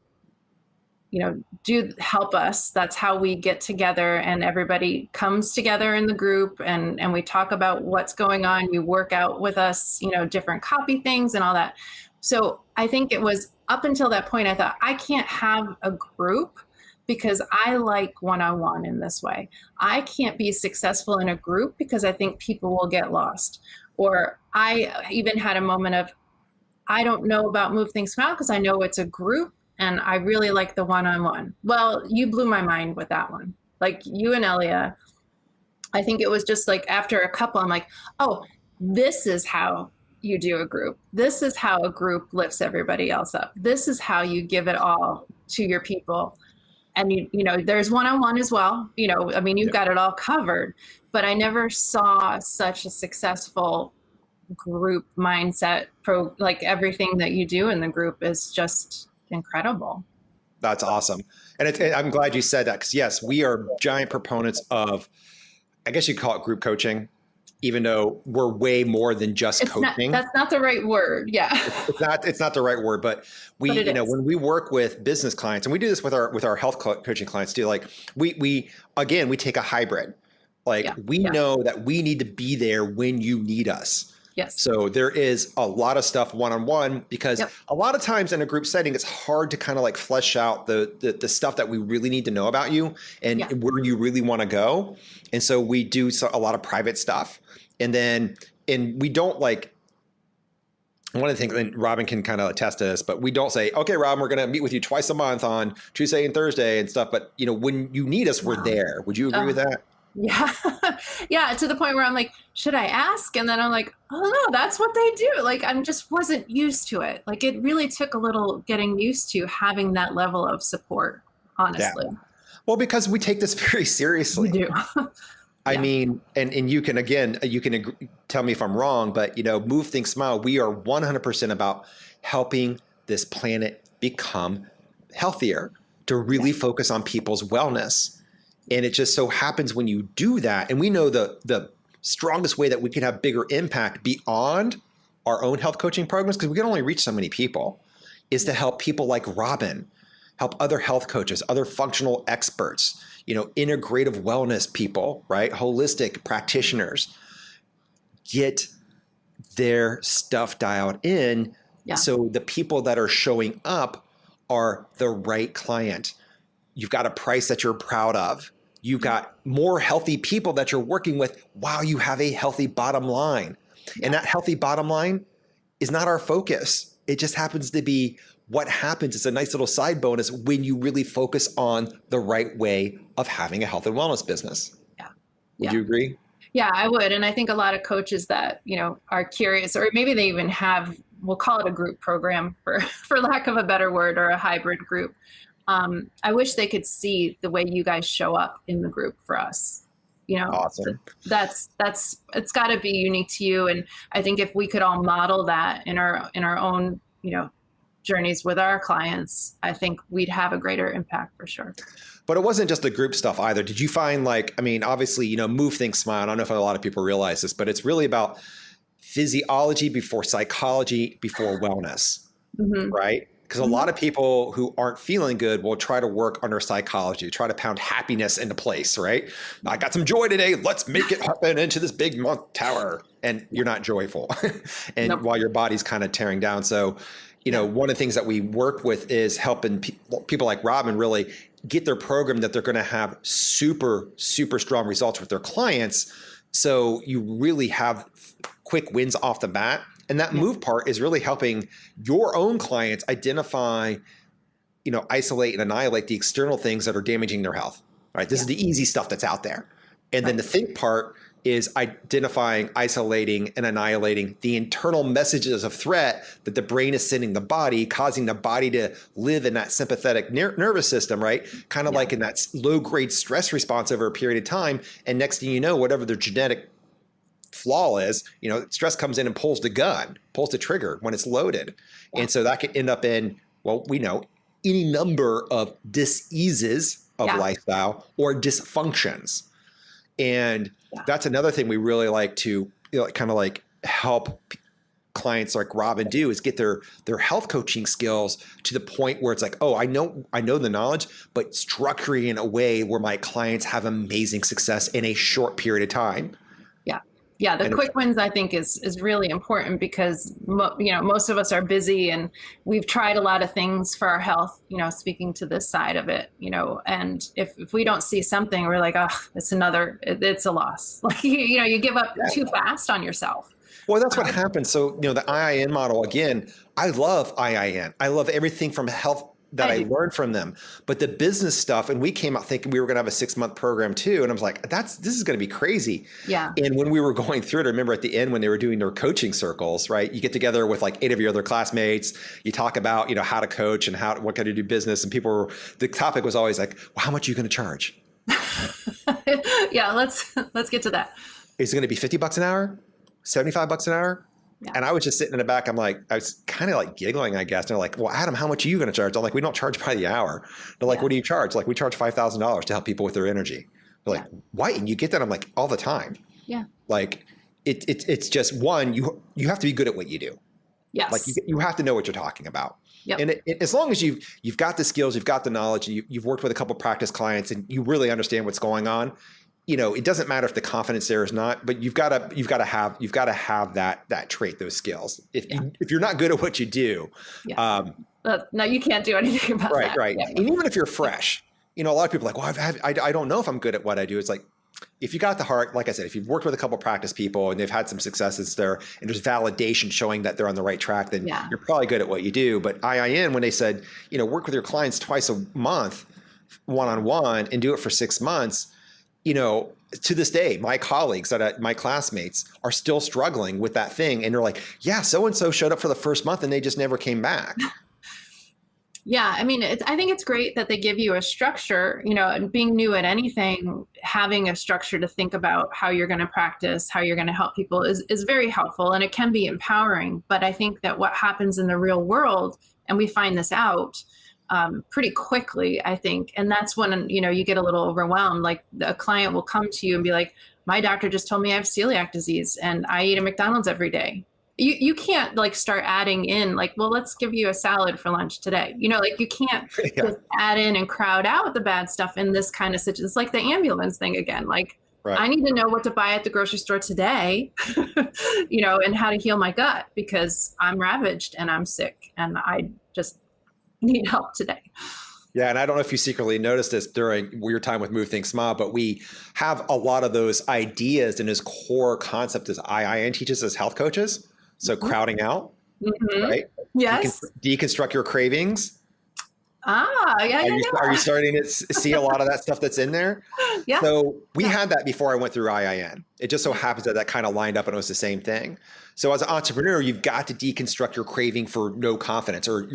do help us. That's how we get together, and everybody comes together in the group, and we talk about what's going on. You work out with us, different copy things and all that. So I think it was up until that point, I thought I can't have a group because I like one-on-one in this way. I can't be successful in a group because I think people will get lost. Or I even had a moment of, I don't know about Move Things Smile because I know it's a group and I really like the one-on-one. Well, you blew my mind with that one. Like you and Elia, I think it was just like after a couple, I'm like, oh, this is how you do a group. This is how a group lifts everybody else up. This is how you give it all to your people. And there's one-on-one as well. You've got it all covered, but I never saw such a successful group mindset like everything that you do in the group is just incredible. That's awesome. And I'm glad you said that because yes, we are giant proponents of, I guess you call it group coaching, even though we're way more than just coaching. That's not the right word. Yeah. It's not the right word, but when we work with business clients, and we do this with our health coaching clients too, like we take a hybrid. Like we know that we need to be there when you need us. Yes. So there is a lot of stuff one-on-one because a lot of times in a group setting, it's hard to kind of like flesh out the stuff that we really need to know about you and where you really want to go. And so we do a lot of private stuff. And we don't like, one of the things, and Robin can kind of attest to this, but we don't say, okay, Robin, we're going to meet with you twice a month on Tuesday and Thursday and stuff. But when you need us, we're there. Would you agree with that? Yeah. Yeah. To the point where I'm like, should I ask? And then I'm like, oh no, that's what they do. Like, I just wasn't used to it. Like it really took a little getting used to having that level of support, honestly. Yeah. Well, because we take this very seriously. We do. I mean, and you can tell me if I'm wrong, but Move Think Smile, we are 100% about helping this planet become healthier, to really focus on people's wellness. And it just so happens when you do that, and we know the strongest way that we can have bigger impact beyond our own health coaching programs, because we can only reach so many people, is to help people like Robin, help other health coaches, other functional experts, integrative wellness people, right? Holistic practitioners get their stuff dialed in. Yeah. So the people that are showing up are the right client. You've got a price that you're proud of. You've got more healthy people that you're working with while you have a healthy bottom line. Yeah. And that healthy bottom line is not our focus. It just happens to be what happens. It's a nice little side bonus when you really focus on the right way of having a health and wellness business. Yeah. Would you agree? Yeah, I would. And I think a lot of coaches that, are curious, or maybe they even have, we'll call it a group program for lack of a better word, or a hybrid group. I wish they could see the way you guys show up in the group for us. Awesome. That's it's got to be unique to you. And I think if we could all model that in our own, journeys with our clients, I think we'd have a greater impact for sure. But it wasn't just the group stuff either. Did you find obviously, Move Think Smile. I don't know if a lot of people realize this, but it's really about physiology before psychology before wellness, Mm-hmm. right? Because a Mm-hmm. lot of people who aren't feeling good will try to work on their psychology, try to pound happiness into place, right? I got some joy today. Let's make it happen into this big month tower. And you're not joyful. And Nope. while your body's kind of tearing down. So, Yeah. one of the things that we work with is helping people like Robin really get their program that they're going to have super, super strong results with their clients. So you really have quick wins off the bat. And that Yeah. move part is really helping your own clients identify, isolate and annihilate the external things that are damaging their health. Right. This is the easy stuff that's out there. And then the think part is identifying, isolating, and annihilating the internal messages of threat that the brain is sending the body, causing the body to live in that sympathetic nervous system, right? Kind of like in that low-grade stress response over a period of time. And next thing you know, whatever their genetic flaw is, stress comes in and pulls the gun, pulls the trigger when it's loaded. Yeah. And so that could end up in, well, we know any number of diseases of lifestyle or dysfunctions. And that's another thing we really like to kind of like help clients like Robin do, is get their health coaching skills to the point where it's like, oh, I know the knowledge, but structuring in a way where my clients have amazing success in a short period of time. Yeah, the quick wins, I think, is really important because most of us are busy and we've tried a lot of things for our health, speaking to this side of it, and if we don't see something, we're like, oh, it's a loss. Like, you give up too fast on yourself. Well, that's what happens. So, the IIN model, again, I love IIN. I love everything from health that I learned from them. But the business stuff, and we came out thinking we were going to have a 6-month program too. And I was like, this is going to be crazy. Yeah. And when we were going through it, I remember at the end when they were doing their coaching circles, right? You get together with like 8 of your other classmates. You talk about, how to coach and what can you do business. And the topic was always like, well, how much are you going to charge? Yeah, let's get to that. Is it going to be $50 an hour? $75 an hour? Yeah. And I was just sitting in the back. I was kind of like giggling, I guess. And they're like, well, Adam, how much are you going to charge? I'm like, we don't charge by the hour. They're like, what do you charge? Like, we charge $5,000 to help people with their energy. They're like, why? And you get that? I'm like, all the time. Yeah. Like it's just one, you have to be good at what you do. Yes. Like you have to know what you're talking about. Yep. And as long as you've got the skills, you've got the knowledge, and you've worked with a couple of practice clients and you really understand what's going on, it doesn't matter if the confidence there is not, but you've got to have that trait, those skills. If you're not good at what you do, no, you can't do anything about that. Right. Yeah. And even if you're fresh, a lot of people are like, well, I don't know if I'm good at what I do. It's like, if you got the heart, like I said, if you've worked with a couple of practice people and they've had some successes there and there's validation showing that they're on the right track, then you're probably good at what you do. But IIN, when they said, work with your clients twice a month, one-on-one, and do it for 6 months, to this day, my colleagues, my classmates are still struggling with that thing. And they're like, yeah, so-and-so showed up for the first month and they just never came back. Yeah. I mean, I think it's great that they give you a structure, and being new at anything, having a structure to think about how you're going to practice, how you're going to help people is very helpful, and it can be empowering. But I think that what happens in the real world, and we find this out pretty quickly, I think. And that's when, you get a little overwhelmed. Like a client will come to you and be like, my doctor just told me I have celiac disease and I eat at McDonald's every day. You can't like start adding in like, well, let's give you a salad for lunch today. Like you can't just add in and crowd out the bad stuff in this kind of situation. It's like the ambulance thing again. Like I need to know what to buy at the grocery store today, and how to heal my gut because I'm ravaged and I'm sick and I just need help today. Yeah. And I don't know if you secretly noticed this during your time with Move, Think, Smile, but we have a lot of those ideas in his core concept as IIN teaches as health coaches. So crowding out, right? Yes. Deconstruct your cravings. Are you starting to see a lot of that stuff that's in there? Yeah. So we had that before I went through IIN. It just so happens that kind of lined up and it was the same thing. So as an entrepreneur, you've got to deconstruct your craving for no confidence and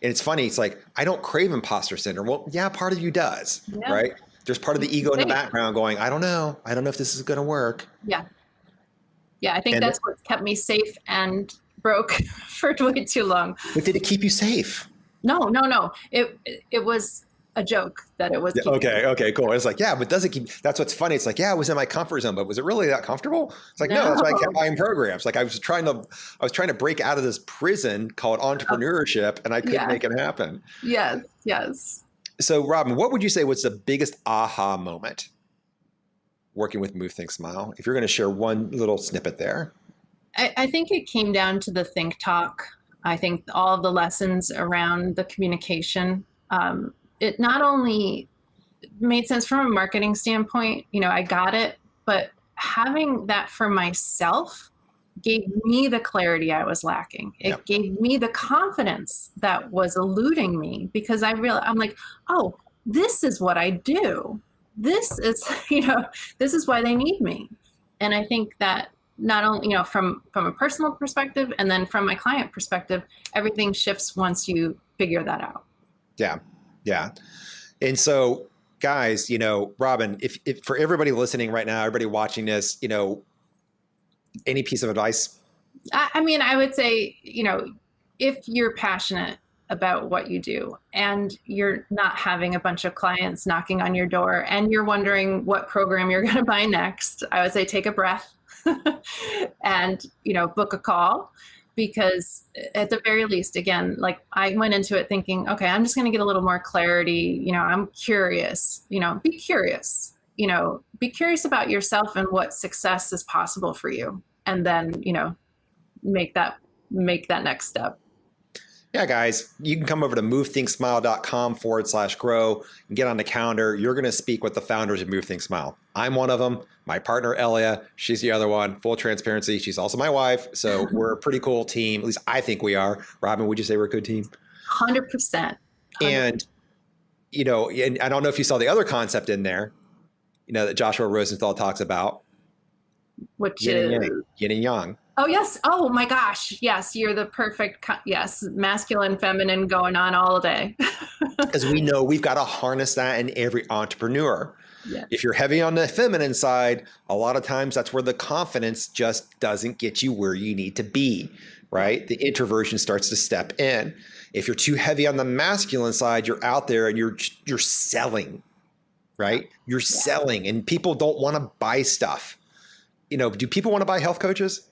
it's funny. It's like, I don't crave imposter syndrome. Well, yeah, part of you does, right? There's part of the ego in the background going, I don't know if this is going to work. Yeah. Yeah. I think that's what kept me safe and broke for way too long. But did it keep you safe? No. It was a joke that it was Yeah, keeping me. okay, cool. It's like, yeah, but does it keep, that's what's funny. It's like, yeah, it was in my comfort zone, but was it really that comfortable? It's like, no, that's why I kept No. buying programs. Like I was trying to break out of this prison called entrepreneurship and I couldn't Yeah. make it happen. Yes. Yes. So Robin, what would you say was the biggest aha moment working with Move, Think, Smile? If you're going to share one little snippet there. I think it came down to the think talk. I think all of the lessons around the communication. It not only made sense from a marketing standpoint, I got it, but having that for myself gave me the clarity I was lacking. It Yep. gave me the confidence that was eluding me because I'm like, oh, this is what I do. This is, this is why they need me. And I think that not only, from a personal perspective and then from my client perspective, everything shifts once you figure that out. Yeah. Yeah. And so guys, Robin, if for everybody listening right now, everybody watching this, any piece of advice? I mean, I would say, if you're passionate about what you do and you're not having a bunch of clients knocking on your door and you're wondering what program you're going to buy next, I would say take a breath and, book a call. Because at the very least, again, like I went into it thinking, okay, I'm just going to get a little more clarity. I'm curious, be curious, be curious about yourself and what success is possible for you. And then, make that next step. Yeah, guys, you can come over to movethinksmile.com/grow and get on the calendar. You're going to speak with the founders of Move, Think, Smile. I'm one of them. My partner, Elia, she's the other one. Full transparency. She's also my wife. So we're a pretty cool team. At least I think we are. Robin, would you say we're a good team? 100%. And, and I don't know if you saw the other concept in there, that Joshua Rosenthal talks about. Which yin is yin and yang. Oh, yes. Oh, my gosh. Yes. You're the perfect. Yes. Masculine, feminine going on all day. Because we know we've got to harness that in every entrepreneur. Yeah. If you're heavy on the feminine side, a lot of times that's where the confidence just doesn't get you where you need to be, right? The introversion starts to step in. If you're too heavy on the masculine side, you're out there and you're selling, right? You're selling and people don't want to buy stuff. Do people want to buy health coaches?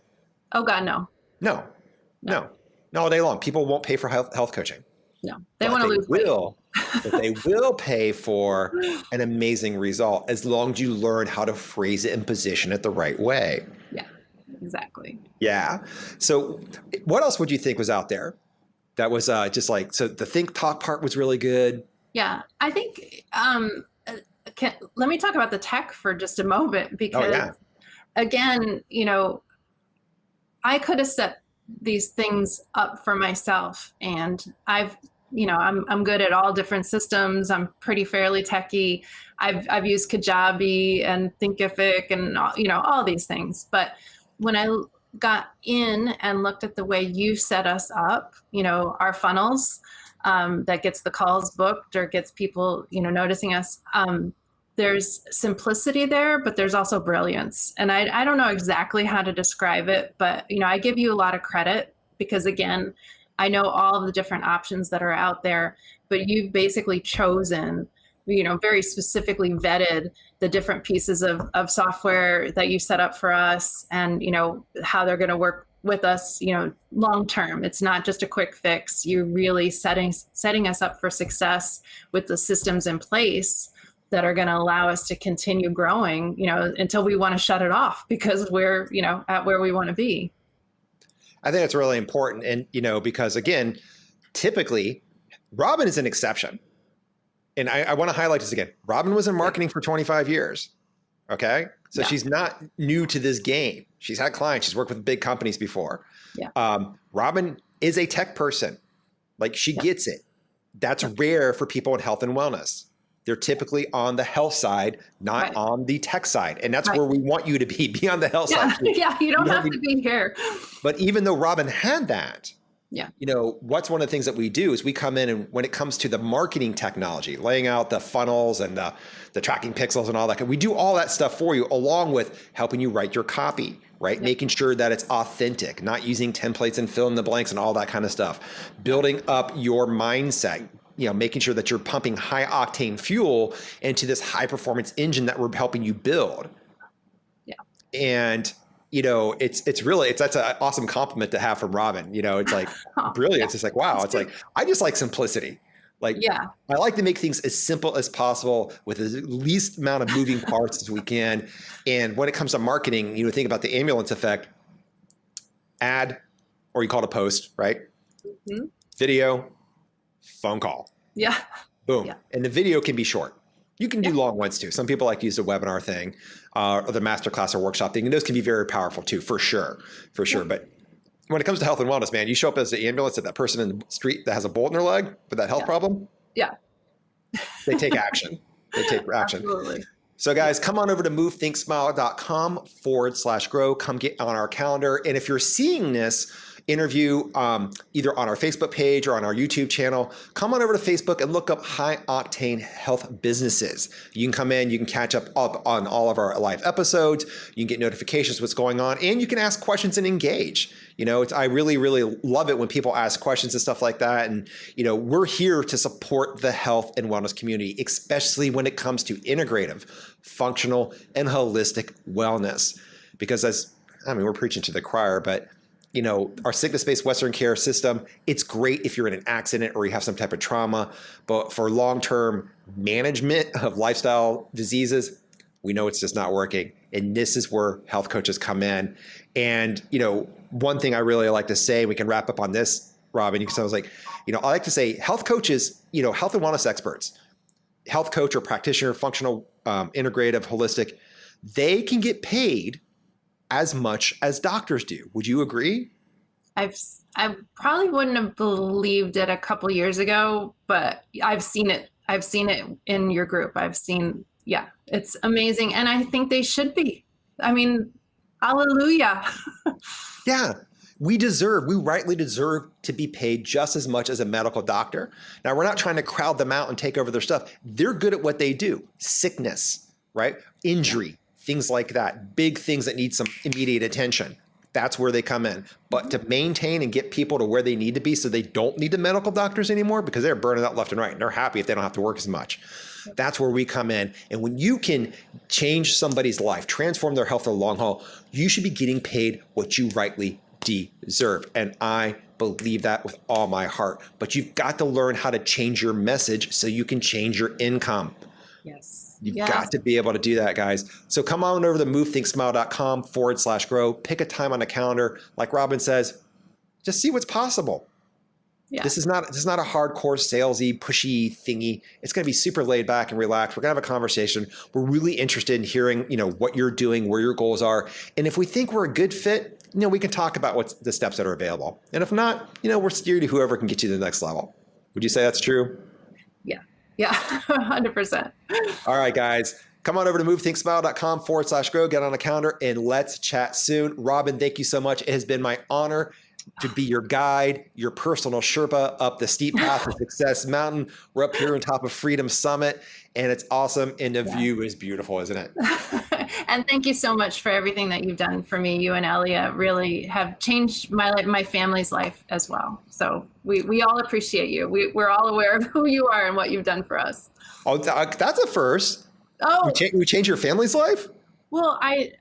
Oh, God, no. No, all day long. People won't pay for health coaching. No, they want to lose weight. But they will pay for an amazing result as long as you learn how to phrase it and position it the right way. Yeah, exactly. Yeah. So what else would you think was out there that was just like, so the think talk part was really good. Yeah, I think, let me talk about the tech for just a moment because again, I could have set these things up for myself and I'm good at all different systems. I'm pretty fairly techie. I've used Kajabi and Thinkific and all these things. But when I got in and looked at the way you set us up, our funnels that gets the calls booked or gets people, noticing us, there's simplicity there, but there's also brilliance. And I don't know exactly how to describe it, but, I give you a lot of credit because, again, I know all of the different options that are out there, but you've basically chosen, very specifically vetted the different pieces of software that you set up for us and, how they're going to work with us, long term. It's not just a quick fix. You're really setting us up for success with the systems in place that are going to allow us to continue growing, until we want to shut it off because we're, at where we want to be. I think it's really important. And, because again, typically Robin is an exception. And I want to highlight this again. Robin was in marketing for 25 years. Okay. So she's not new to this game. She's had clients. She's worked with big companies before. Yeah. Robin is a tech person. Like she gets it. That's rare for people in health and wellness. They're typically on the health side, not on the tech side. And that's where we want you to be on the health side. Yeah, you don't have to be here. But even though Robin had that, Yeah. What's one of the things that we do is we come in and when it comes to the marketing technology, laying out the funnels and the tracking pixels and all that, we do all that stuff for you along with helping you write your copy, right? Yep. Making sure that it's authentic, not using templates and fill in the blanks and all that kind of stuff. Building up your mindset, making sure that you're pumping high octane fuel into this high performance engine that we're helping you build. Yeah. And that's an awesome compliment to have from Robin. It's like Oh, brilliant. yeah. It's just like, wow. It's like, I just like simplicity. Like, Yeah. I like to make things as simple as possible with the least amount of moving parts as we can. And when it comes to marketing, think about the ambulance effect: ad, or you call it a post, right? Mm-hmm. Video, phone call. Yeah. Boom. Yeah. And the video can be short. You can do long ones too. Some people like to use the webinar thing or the masterclass or workshop thing. And those can be very powerful too, for sure. But when it comes to health and wellness, man, you show up as the ambulance at that person in the street that has a bolt in their leg with that health problem. Yeah. They take action. Absolutely. So guys, come on over to movethinkSmile.com/grow. Come get on our calendar. And if you're seeing this interview either on our Facebook page or on our YouTube channel, come on over to Facebook and look up High Octane Health Businesses. You can come in, you can catch up on all of our live episodes, you can get notifications what's going on, and you can ask questions and engage. I really, really love it when people ask questions and stuff like that. And, we're here to support the health and wellness community, especially when it comes to integrative, functional, and holistic wellness. Because we're preaching to the choir, but our sickness-based Western care system, it's great if you're in an accident or you have some type of trauma, but for long-term management of lifestyle diseases, we know it's just not working. And this is where health coaches come in. And, one thing I really like to say, we can wrap up on this, Robin, because I was like, I like to say health coaches, health and wellness experts, health coach or practitioner, functional, integrative, holistic, they can get paid as much as doctors do. Would you agree? I probably wouldn't have believed it a couple years ago, but I've seen it. I've seen it in your group. It's amazing. And I think they should be. Hallelujah. Yeah. We rightly deserve to be paid just as much as a medical doctor. Now, we're not trying to crowd them out and take over their stuff. They're good at what they do. Sickness, right? Injury, things like that. Big things that need some immediate attention. That's where they come in. But to maintain and get people to where they need to be so they don't need the medical doctors anymore because they're burning out left and right and they're happy if they don't have to work as much. That's where we come in. And when you can change somebody's life, transform their health for the long haul, you should be getting paid what you rightly deserve. And I believe that with all my heart. But you've got to learn how to change your message so you can change your income. Yes. You've got to be able to do that, guys. So come on over to movethinkSmile.com/grow. Pick a time on the calendar. Like Robin says, just see what's possible. Yeah. This is not a hardcore salesy, pushy thingy. It's going to be super laid back and relaxed. We're going to have a conversation. We're really interested in hearing, what you're doing, where your goals are. And if we think we're a good fit, we can talk about what's the steps that are available. And if not, we're steered to whoever can get you to the next level. Would you say that's true? Yeah. Yeah. 100%. All right, guys. Come on over to movethinkSmile.com/grow. Get on a calendar and let's chat soon. Robin, thank you so much. It has been my honor to be your guide, your personal Sherpa up the steep path of Success Mountain. We're up here on top of Freedom Summit, and it's awesome. And the view is beautiful, isn't it? And thank you so much for everything that you've done for me. You and Elia really have changed my life, my family's life as well. So we all appreciate you. We're all aware of who you are and what you've done for us. Oh, that's a first. Oh, we changed your family's life? Well,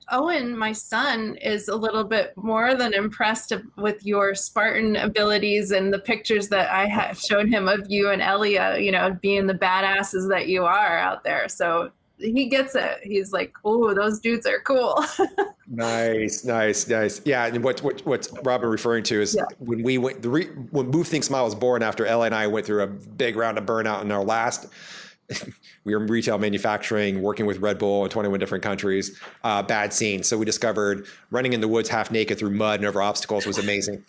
Owen, my son, is a little bit more than impressed with your Spartan abilities and the pictures that I have shown him of you and Elia, being the badasses that you are out there. So he gets it. He's like, oh, those dudes are cool. Nice. Yeah, and what's Robin referring to is when we went, when Move Think Smile was born after Ella and I went through a big round of burnout in our last. We were in retail manufacturing, working with Red Bull in 21 different countries, bad scene. So we discovered running in the woods half naked through mud and over obstacles was amazing.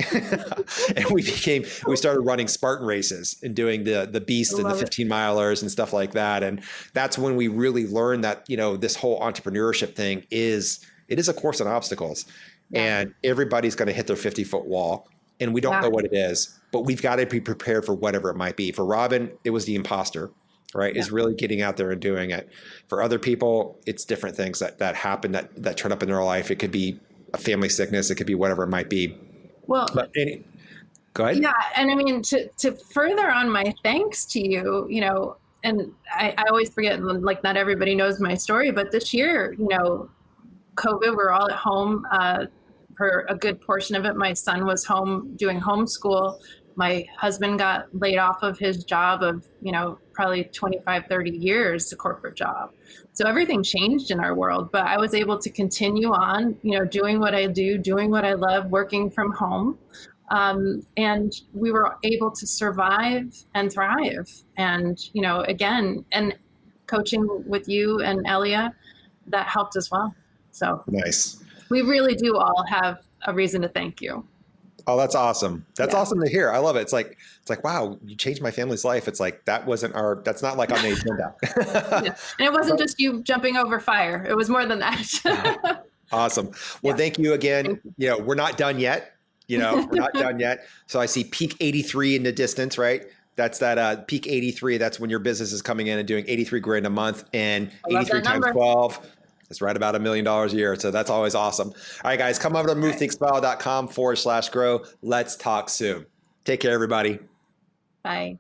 And we started running Spartan races and doing the beast and the 15 milers and stuff like that. And that's when we really learned that, this whole entrepreneurship thing is a course in obstacles. And everybody's going to hit their 50-foot wall. And we don't know what it is, but we've got to be prepared for whatever it might be. For Robin, it was the imposter. Right, is really getting out there and doing it. For other people, it's different things that happen that turn up in their life. It could be a family sickness. It could be whatever it might be. Well, go Go ahead. Yeah, and I mean to further on my thanks to you, and I always forget, like not everybody knows my story, but this year, COVID, we're all at home for a good portion of it. My son was home doing homeschool. My husband got laid off of his job of, probably 25, 30 years, a corporate job. So everything changed in our world, but I was able to continue on, doing what I do, doing what I love, working from home. And we were able to survive and thrive. And, again, and coaching with you and Elia, that helped as well. So Nice. we really do all have a reason to thank you. Oh, that's awesome. That's Yeah. awesome to hear. I love it. It's like, wow, you changed my family's life. It's like, that's not like on the agenda. Yeah. And it wasn't just you jumping over fire. It was more than that. Awesome. Well, Yeah. thank you again. Thank you. We're not done yet. We're not done yet. So I see peak 83 in the distance, right? That's that peak 83. That's when your business is coming in and doing 83 grand a month, and I love 83 that times number. 12. It's right about $1 million a year. So that's always awesome. All right, guys, come over to movethinksmile.com/grow. Let's talk soon. Take care, everybody. Bye.